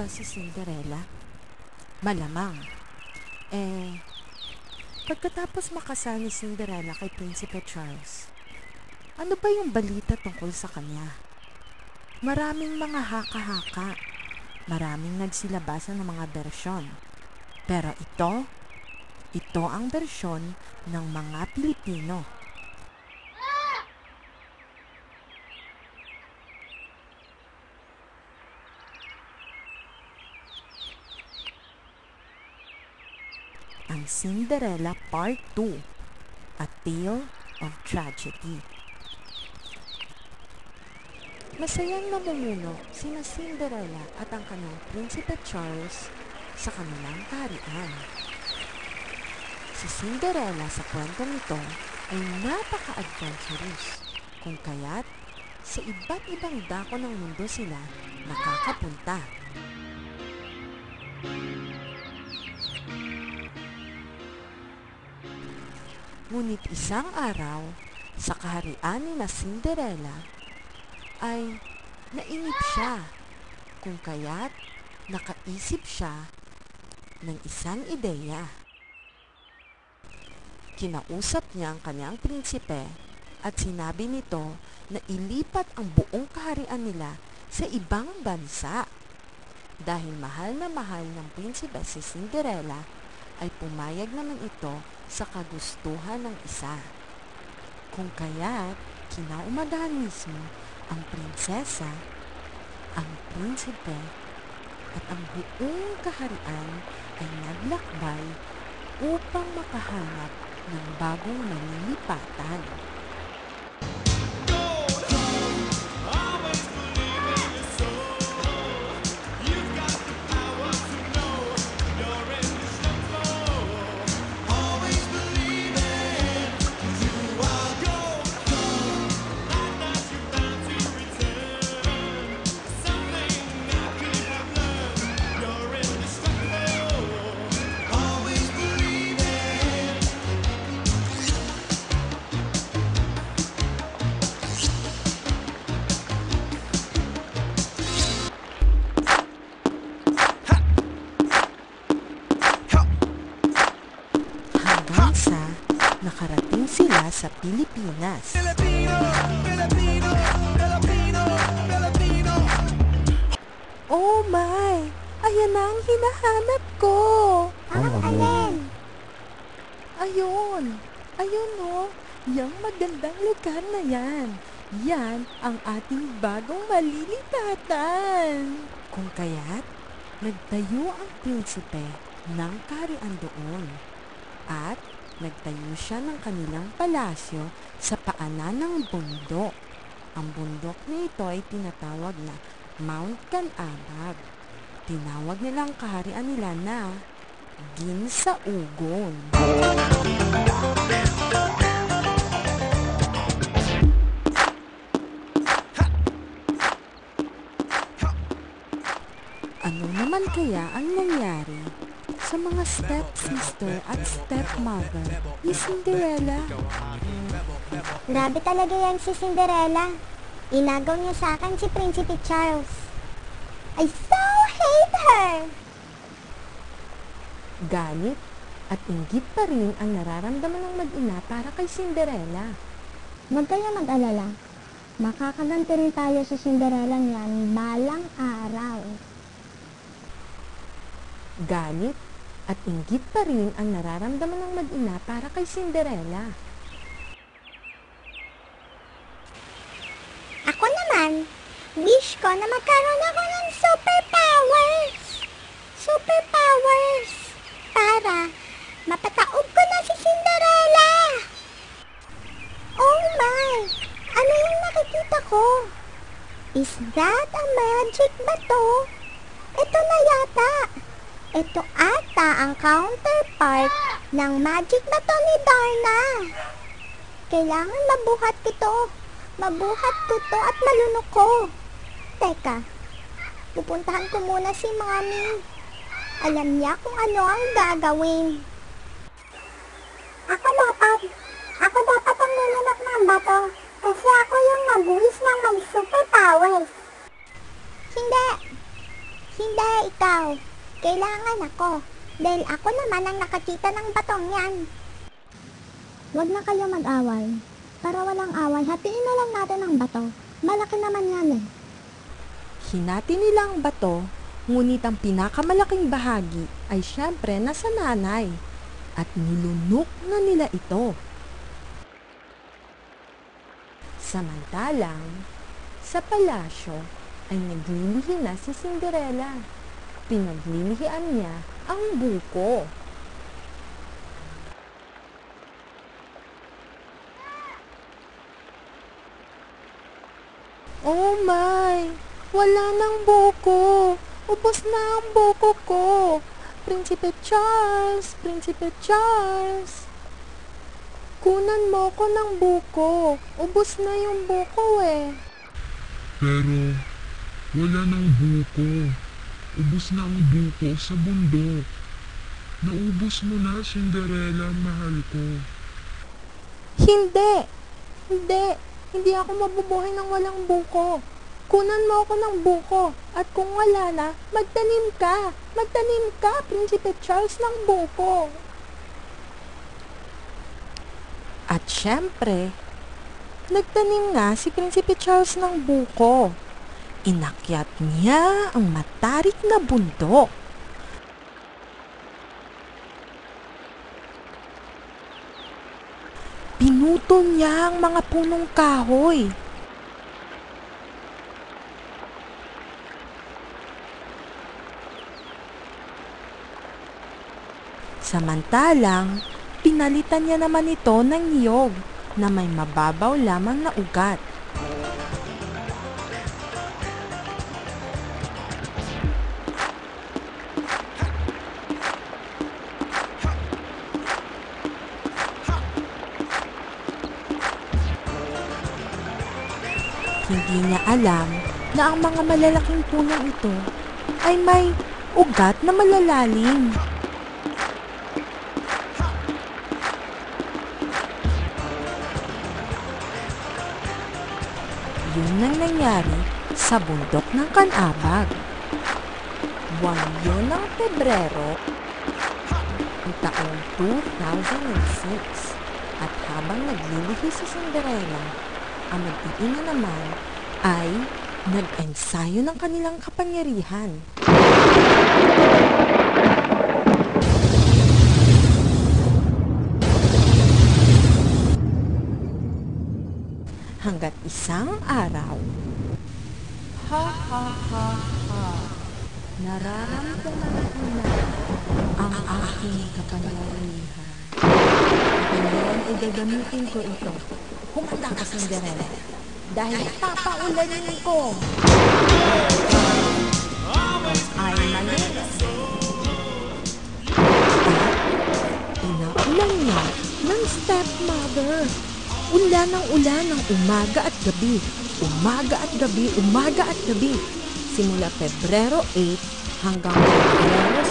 ba si Cinderella? Malamang. Pagkatapos makasal ni Cinderella kay Prinsipe Charles, ano ba yung balita tungkol sa kanya? Maraming mga haka-haka, maraming nagsilabasan ng mga bersyon. Pero ito ang bersyon ng mga Pilipino. Ang Cinderella Part 2, A Tale of Tragedy. Masayang namumuno sina Cinderella at ang kanyang Prinsipe Charles sa kanilang kaharian. Si Cinderella sa kwentong ito ay napaka-adventurous, kung kaya't sa iba't ibang dako ng mundo sila nakakapunta. Ngunit isang araw, sa kaharian ni na Cinderella, ay nainip siya, kung kaya't nakaisip siya ng isang ideya. Kinausap niya ang kanyang prinsipe at sinabi nito na ilipat ang buong kaharian nila sa ibang bansa. Dahil mahal na mahal ng prinsipe si Cinderella, ay pumayag naman ito sa kagustuhan ng isa. Kung kaya't kinaumagahan mismo, ang prinsesa, ang prinsipe, at ang buong kaharian ay naglakbay upang makahanap ng bagong malilipatan. Nakarating sila sa Pilipinas. Oh my! Ayan na ang hinahanap ko! Ang alin? Ayun o! Yang magandang lugar na yan! Yan ang ating bagong malilipatan! Kung kaya't, nagtayo ang prinsipe ng kaharian doon at nagtayo siya ng kanilang palasyo sa paanan ng bundok. Ang bundok na ito ay tinatawag na Mount Canabag. Tinawag nila ang kaharian nila na Ginsaugon. Ano naman kaya ang nangyari sa mga stepsister at stepmother ni Cinderella? Grabe talaga yan si Cinderella. Inagaw niya sa akin si Prinsipe Charles. I so hate her! Galit at inggit pa rin ang nararamdaman ng mag-ina para kay Cinderella. Huwag kayo mag-alala. Makakaganti rin tayo sa Cinderella niyan balang araw. Galit at inggit pa rin ang nararamdaman ng mag-ina para kay Cinderella. Ako naman, wish ko na magkaroon ako ng superpowers. Superpowers! Para mapataob ko na si Cinderella. Oh my! Ano yung nakikita ko? Is that a magic bato? Ito na yata. Ito ata ang counterpart ng magic bato ni Darna. Kailangan mabuhat ko to at malunok ko. Teka, pupuntahan ko muna si Mami. Alam niya kung ano ang gagawin. Ako dapat ang nilunok ng bato kasi ako yung nagbuwis ng may superpowers. Hindi, ikaw. Kailangan ako. Dahil ako naman ang nakakita ng batong yan. Huwag na kayo mag-away. Para walang away, hatiin na lang natin ang bato. Malaki naman yan eh. Hinati nila ang bato, ngunit ang pinakamalaking bahagi ay syempre nasa nanay at nilunok na nila ito. Samantalang, sa palasyo ay naglilihi na si Cinderella. Pinaglilihian niya ang buko. Oh my! Wala nang buko! Ubos na ang buko ko! Prinsipe Charles! Prinsipe Charles! Kunan mo ko ng buko! Ubos na yung buko eh! Pero wala nang buko. Ubos na ang buko sa bundok. Naubos mo na, Cinderella, mahal ko. Hindi! Hindi ako mabubuhay ng walang buko. Kunan mo ako ng buko. At kung wala na, magtanim ka. Magtanim ka, Prinsipe Charles, ng buko. At syempre, nagtanim nga si Prinsipe Charles ng buko. Inakyat niya ang matarik na bundok. Pinutol niya ang mga punong kahoy. Samantalang, pinalitan niya naman ito ng niyog na may mababaw lamang na ugat. Hindi niya alam na ang mga malalaking punong ito ay may ugat na malalalim. Yun ang nangyari sa bundok ng Canabag. Buwan yun ng Pebrero, ang taong 2006. At habang naglilihi si Cinderella, ang mag-iina naman ay nag-ensayo ng kanilang kapangyarihan. Hanggat isang araw, ha ha ha ha, nararamdaman ko na ang aking kapangyarihan. Ngayon ay gagamitin ko ito. Humanda ka, Cinderella, dahil papaulanin ko. Ay malis. At inaulan niya ng stepmother. Ulan ng ulan ng umaga at gabi. Umaga at gabi, umaga at gabi. Simula Pebrero 8 hanggang Pebrero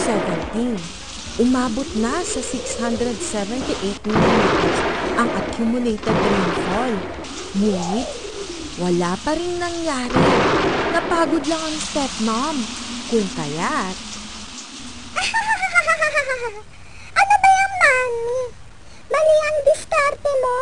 17. Umabot na sa 678 millimeters ang accumulated rainfall. Ngunit, wala pa rin nangyari. Napagod lang ang stepmom. Kung kaya't... Ano ba yung mami? Mali ang diskarte mo.